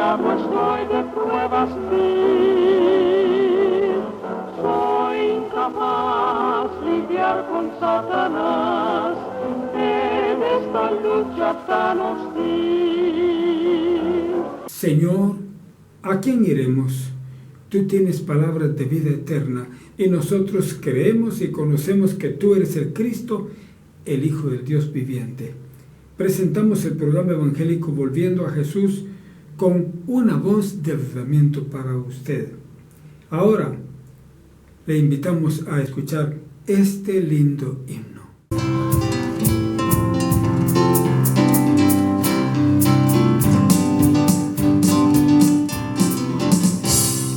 esclavo estoy de pruebas mil. Soy incapaz lidiar con Satanás en esta lucha tan hostil. Señor, ¿a quién iremos? Tú tienes palabras de vida eterna y nosotros creemos y conocemos que tú eres el Cristo, el Hijo del Dios viviente. Presentamos el programa evangélico Volviendo a Jesús con una voz de avivamiento para usted. Ahora le invitamos a escuchar este lindo himno.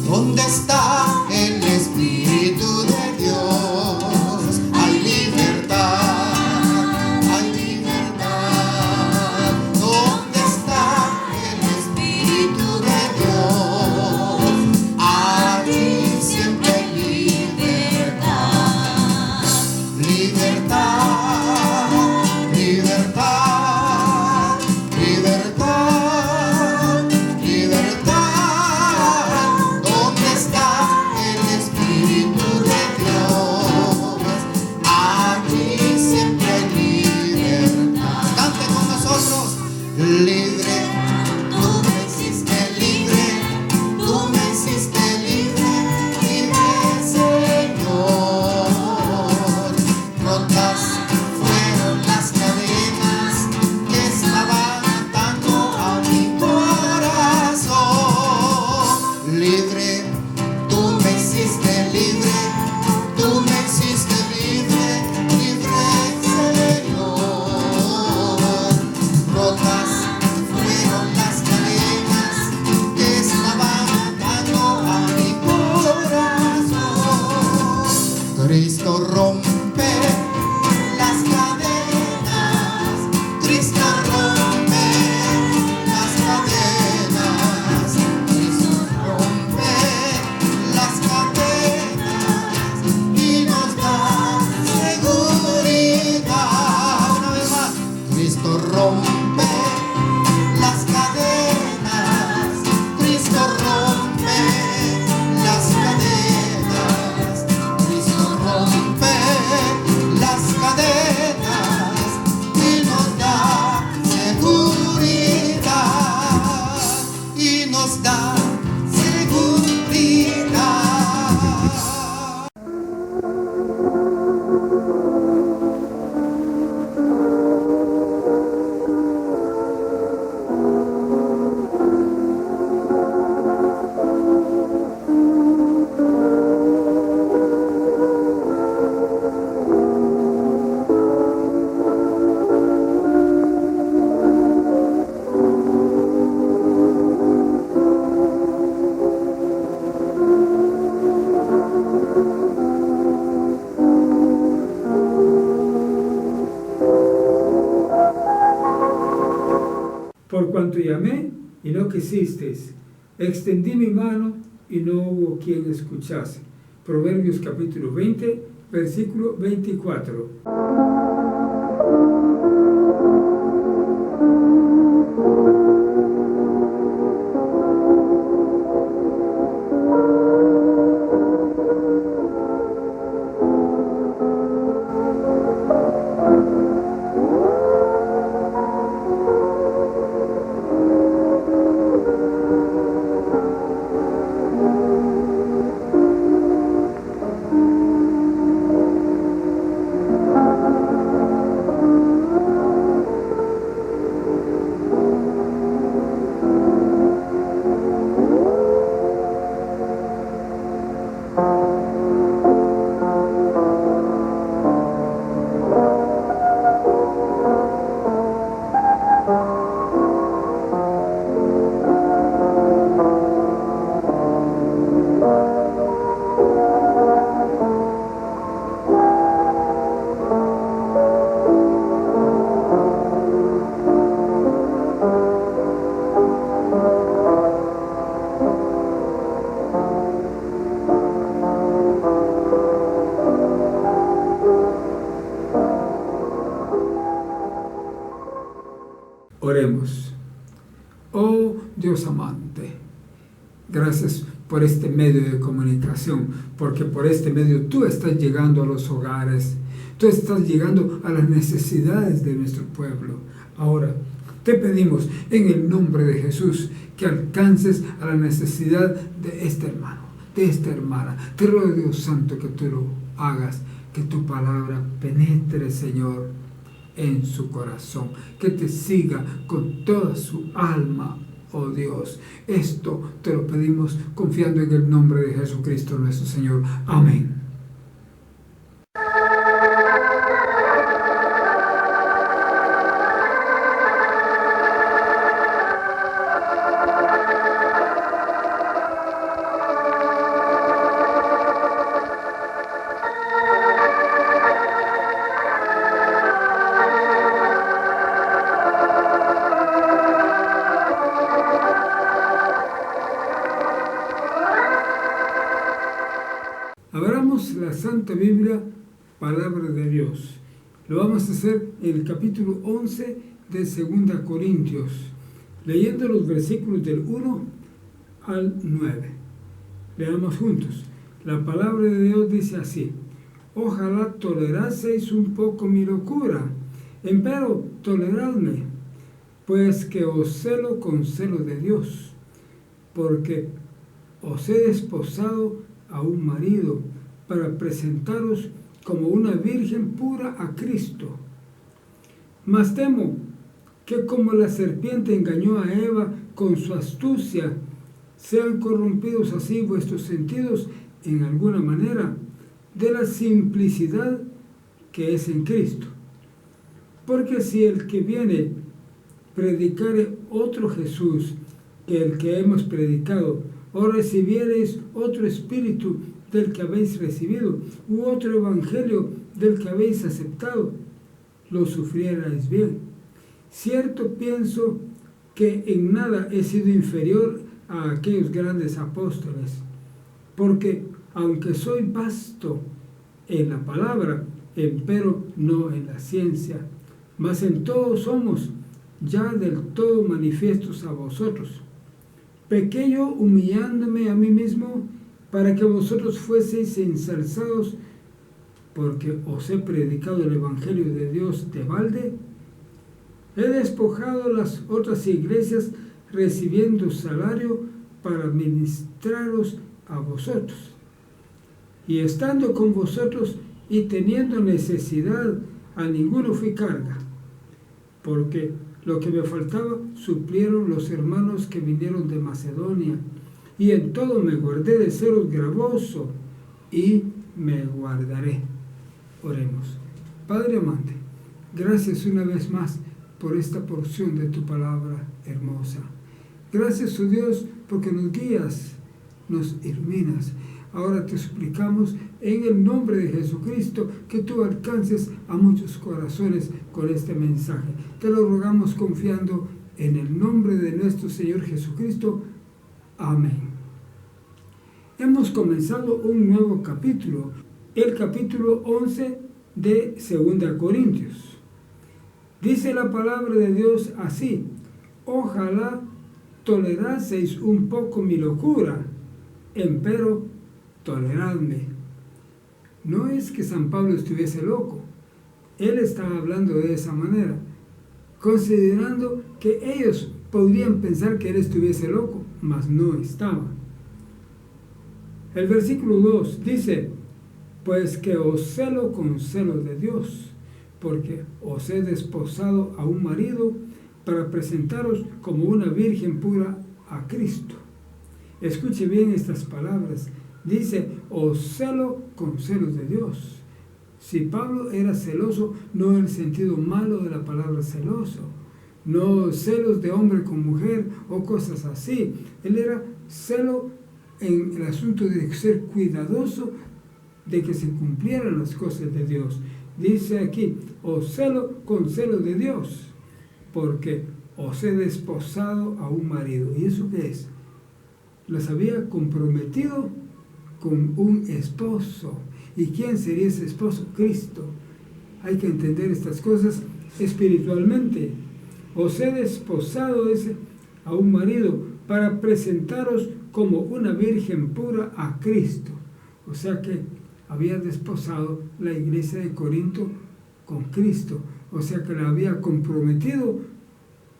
¿Dónde está el Espíritu de Dios? Hay libertad, hay libertad. ¿Dónde está el Espíritu de Dios? Allí siempre hay libertad, libertad, libertad, libertad, libertad. ¿Dónde está el Espíritu de Dios? Allí siempre hay libertad. Cante con nosotros. Libre, tú me hiciste libre, tú me hiciste libre, libre Señor. Rotas fueron las cadenas que estaban atando a mi corazón. Libre, tú me hiciste libre, tú me hiciste libre, libre Señor. Rotas fueron las cadenas que estaban atando a mi corazón. Cristo rompe las cadenas, Cristo rompe las cadenas, Cristo rompe las cadenas y nos da seguridad. Una vez más, Cristo rompe las cadenas, Cristo rompe las cadenas, Cristo rompe las cadenas y nos da seguridad, y nos da seguridad. Por cuanto llamé y no quisisteis, extendí mi mano y no hubo quien escuchase. Proverbios capítulo 20, versículo 24. Oh Dios amante, gracias por este medio de comunicación, porque por este medio tú estás llegando a los hogares, tú estás llegando a las necesidades de nuestro pueblo. Ahora, te pedimos en el nombre de Jesús que alcances a la necesidad de este hermano, de esta hermana. Te ruego, Dios Santo, que tú lo hagas, que tu palabra penetre, Señor, en su corazón, que te siga con toda su alma, oh Dios. Esto te lo pedimos confiando en el nombre de Jesucristo nuestro Señor. Amén. Abramos la Santa Biblia, palabra de Dios. Lo vamos a hacer en el capítulo 11 de 2 Corintios, leyendo los versículos del 1 al 9. Leamos juntos. La palabra de Dios dice así: ojalá toleraseis un poco mi locura, empero toleradme, pues que os celo con celo de Dios, porque os he desposado a un marido para presentaros como una virgen pura a Cristo. Mas temo que como la serpiente engañó a Eva con su astucia, sean corrompidos así vuestros sentidos en alguna manera de la simplicidad que es en Cristo. Porque si el que viene predicare otro Jesús que el que hemos predicado, o recibiereis otro espíritu del que habéis recibido, u otro evangelio del que habéis aceptado, lo sufrierais bien. Cierto pienso que en nada he sido inferior a aquellos grandes apóstoles, porque aunque soy vasto en la palabra, empero no en la ciencia, mas en todo somos ya del todo manifiestos a vosotros. Pequé yo humillándome a mí mismo para que vosotros fueseis ensalzados, porque os he predicado el Evangelio de Dios de balde. He despojado las otras iglesias recibiendo salario para ministraros a vosotros. Y estando con vosotros y teniendo necesidad, a ninguno fui carga, porque lo que me faltaba suplieron los hermanos que vinieron de Macedonia, y en todo me guardé de seros gravoso, y me guardaré. Oremos. Padre amante, gracias una vez más por esta porción de tu palabra hermosa. Gracias, oh Dios, porque nos guías, nos iluminas. Ahora te suplicamos en el nombre de Jesucristo que tú alcances a muchos corazones con este mensaje. Te lo rogamos confiando en el nombre de nuestro Señor Jesucristo. Amén. Hemos comenzado un nuevo capítulo, el capítulo 11 de 2 Corintios. Dice la palabra de Dios así: ojalá toleraseis un poco mi locura, empero toleradme. No es que San Pablo estuviese loco, él estaba hablando de esa manera, considerando que ellos podrían pensar que él estuviese loco, mas no estaba. El versículo 2 dice: pues que os celo con celo de Dios, porque os he desposado a un marido para presentaros como una virgen pura a Cristo. Escuche bien estas palabras. Dice: os celo con celos de Dios. Si Pablo era celoso, no en el sentido malo de la palabra celoso, no celos de hombre con mujer o cosas así. Él era celo en el asunto de ser cuidadoso de que se cumplieran las cosas de Dios. Dice aquí: os celo con celo de Dios, porque os he desposado a un marido. ¿Y eso qué es? Las había comprometido con un esposo. ¿Y quién sería ese esposo? Cristo. Hay que entender estas cosas espiritualmente. Os he desposado a un marido para presentaros como una virgen pura a Cristo. O sea que había desposado la iglesia de Corinto con Cristo. O sea que la había comprometido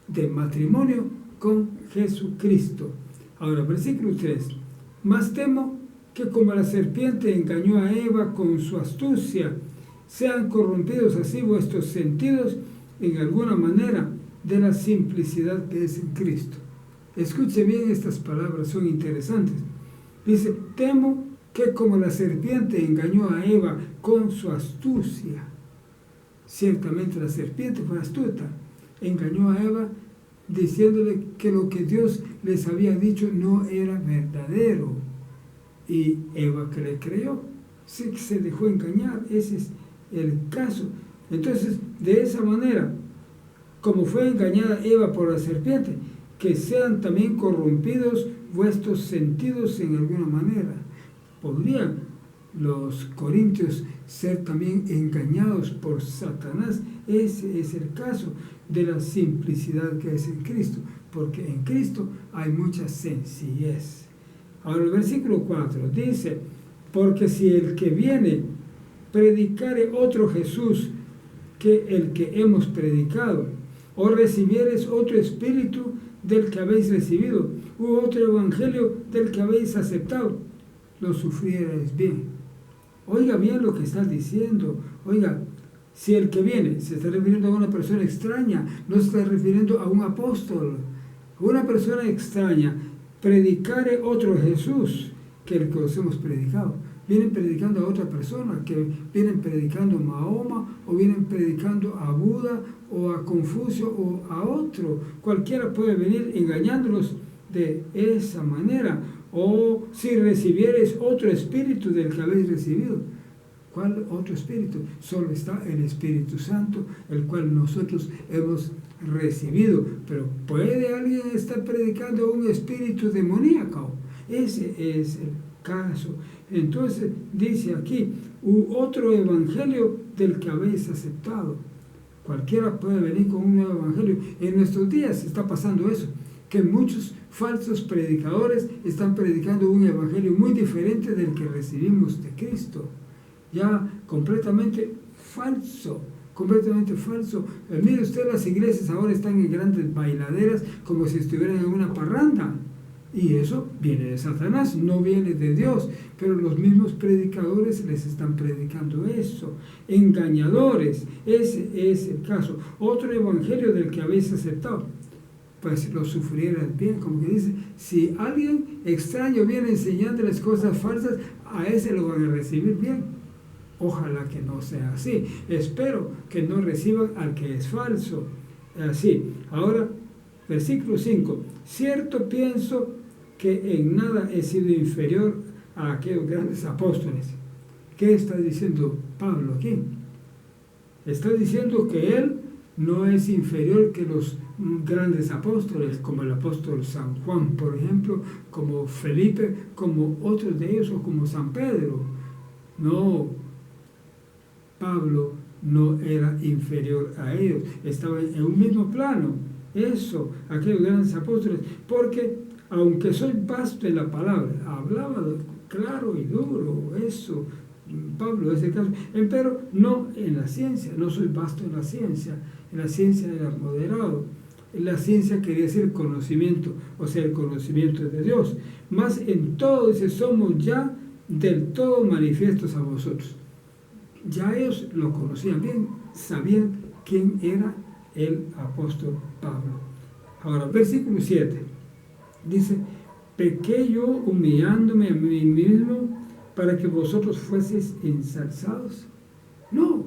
de matrimonio con Jesucristo. Ahora, versículo 3. Mas temo que como la serpiente engañó a Eva con su astucia, sean corrompidos así vuestros sentidos en alguna manera de la simplicidad que es en Cristo. Escuche bien estas palabras, son interesantes. Dice, temo que como la serpiente engañó a Eva con su astucia. Ciertamente la serpiente fue astuta, engañó a Eva diciéndole que lo que Dios les había dicho no era verdadero. Y Eva que le creyó, se dejó engañar, ese es el caso. Entonces, de esa manera, como fue engañada Eva por la serpiente, que sean también corrompidos vuestros sentidos en alguna manera. ¿Podrían los corintios ser también engañados por Satanás? Ese es el caso de la simplicidad que es en Cristo, porque en Cristo hay mucha sencillez. Ahora el versículo 4 dice, porque si el que viene predicare otro Jesús que el que hemos predicado, o recibieres otro espíritu del que habéis recibido, u otro evangelio del que habéis aceptado, lo sufrierais bien. Oiga bien lo que está diciendo. Oiga, si el que viene se está refiriendo a una persona extraña, no se está refiriendo a un apóstol. Una persona extraña predicare otro Jesús que el que os hemos predicado. Vienen predicando a otra persona, que vienen predicando a Mahoma, o vienen predicando a Buda, o a Confucio, o a otro. Cualquiera puede venir engañándolos de esa manera. O si recibieres otro espíritu del que habéis recibido. ¿Cuál otro espíritu? Solo está el Espíritu Santo, el cual nosotros hemos recibido. Pero ¿puede alguien estar predicando un espíritu demoníaco? Ese es el caso. Entonces dice aquí, u otro evangelio del que habéis aceptado. Cualquiera puede venir con un nuevo evangelio. En nuestros días está pasando eso, que muchos falsos predicadores están predicando un evangelio muy diferente del que recibimos de Cristo. Ya completamente falso, completamente falso. Mire usted, las iglesias ahora están en grandes bailaderas como si estuvieran en una parranda. Y eso viene de Satanás, no viene de Dios. Pero los mismos predicadores les están predicando eso. Engañadores, ese es el caso. Otro evangelio del que habéis aceptado, pues lo sufrieras bien. Como que dice, si alguien extraño viene enseñándoles cosas falsas, a ese lo van a recibir bien. Ojalá que no sea así. Espero que no reciban al que es falso. Así. Ahora, versículo 5. Cierto pienso que en nada he sido inferior a aquellos grandes apóstoles. ¿Qué está diciendo Pablo aquí? Está diciendo que él no es inferior que los grandes apóstoles, como el apóstol San Juan, por ejemplo, como Felipe, como otros de ellos, o como San Pedro. No, Pablo no era inferior a ellos, estaba en un mismo plano. Eso, aquellos grandes apóstoles, porque aunque soy vasto en la palabra, hablaba claro y duro, eso, Pablo, ese caso, pero no en la ciencia, no soy vasto en la ciencia era moderado. La ciencia quería decir conocimiento, o sea, el conocimiento de Dios. Más en todo, dice, somos ya del todo manifiestos a vosotros. Ya ellos lo conocían bien, sabían quién era el apóstol Pablo. Ahora, versículo 7, dice, pequé yo humillándome a mí mismo para que vosotros fueseis ensalzados. No,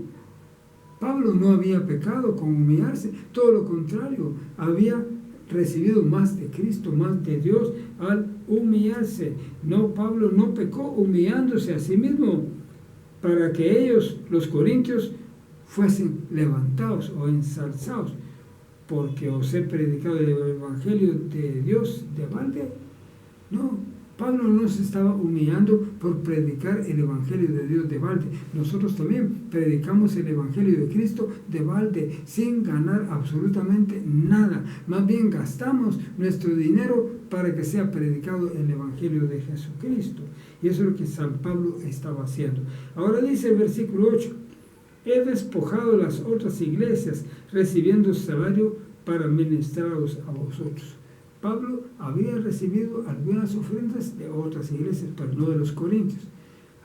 Pablo no había pecado con humillarse, todo lo contrario, había recibido más de Cristo, más de Dios al humillarse. No, Pablo no pecó humillándose a sí mismo para que ellos, los corintios, fuesen levantados o ensalzados, porque os he predicado el evangelio de Dios de balde. No, Pablo no se estaba humillando por predicar el Evangelio de Dios de balde. Nosotros también predicamos el Evangelio de Cristo de balde, sin ganar absolutamente nada. Más bien gastamos nuestro dinero para que sea predicado el Evangelio de Jesucristo. Y eso es lo que San Pablo estaba haciendo. Ahora dice el versículo 8, he despojado las otras iglesias, recibiendo salario para ministraros a vosotros. Pablo había recibido algunas ofrendas de otras iglesias, pero no de los corintios.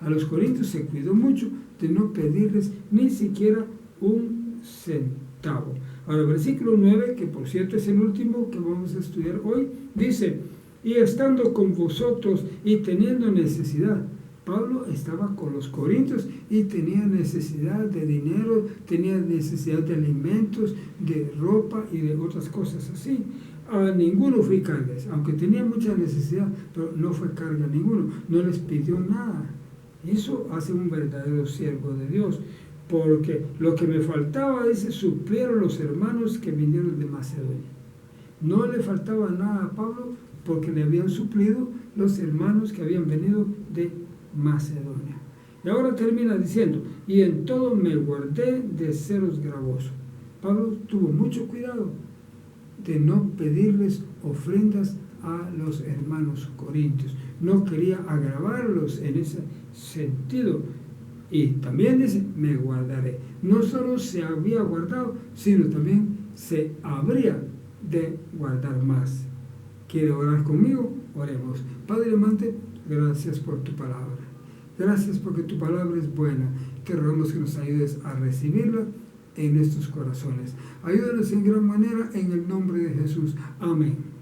A los corintios se cuidó mucho de no pedirles ni siquiera un centavo. Ahora, el versículo 9, que por cierto es el último que vamos a estudiar hoy, dice, y estando con vosotros y teniendo necesidad. Pablo estaba con los corintios y tenía necesidad de dinero, tenía necesidad de alimentos, de ropa y de otras cosas así. A ninguno fui cargas, aunque tenía mucha necesidad, pero no fue carga a ninguno, no les pidió nada. Eso hace un verdadero siervo de Dios, porque lo que me faltaba es suplir a los hermanos que vinieron de Macedonia. No le faltaba nada a Pablo porque le habían suplido los hermanos que habían venido de Macedonia. Y ahora termina diciendo, y en todo me guardé de seros gravoso. Pablo tuvo mucho cuidado de no pedirles ofrendas a los hermanos corintios. No quería agravarlos en ese sentido. Y también dice, me guardaré. No solo se había guardado, sino también se habría de guardar más. ¿Quiere orar conmigo? Oremos. Padre amante, gracias por tu palabra. Gracias porque tu palabra es buena. Te rogamos que nos ayudes a recibirla en nuestros corazones. Ayúdanos en gran manera en el nombre de Jesús. Amén.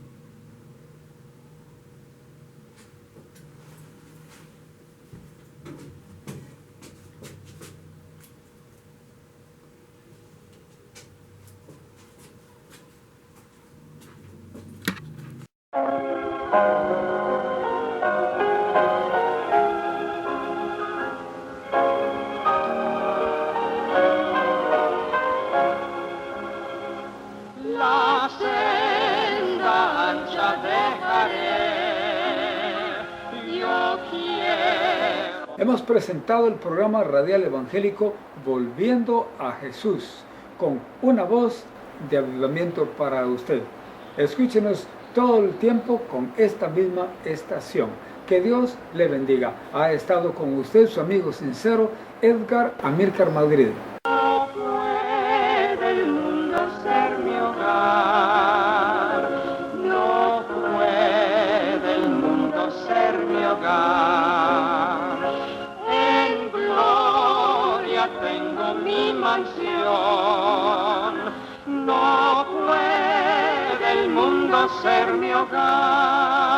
La senda ancha dejaré, yo quiero. Hemos presentado el programa radial evangélico Volviendo a Jesús, con una voz de avivamiento para usted. Escúchenos todo el tiempo con esta misma estación. Que Dios le bendiga. Ha estado con usted su amigo sincero, Edgar Amílcar Madrid. No puede el mundo ser mi hogar, no puede el mundo ser mi hogar. En gloria tengo mi mansión, no puede el mundo ser mi hogar.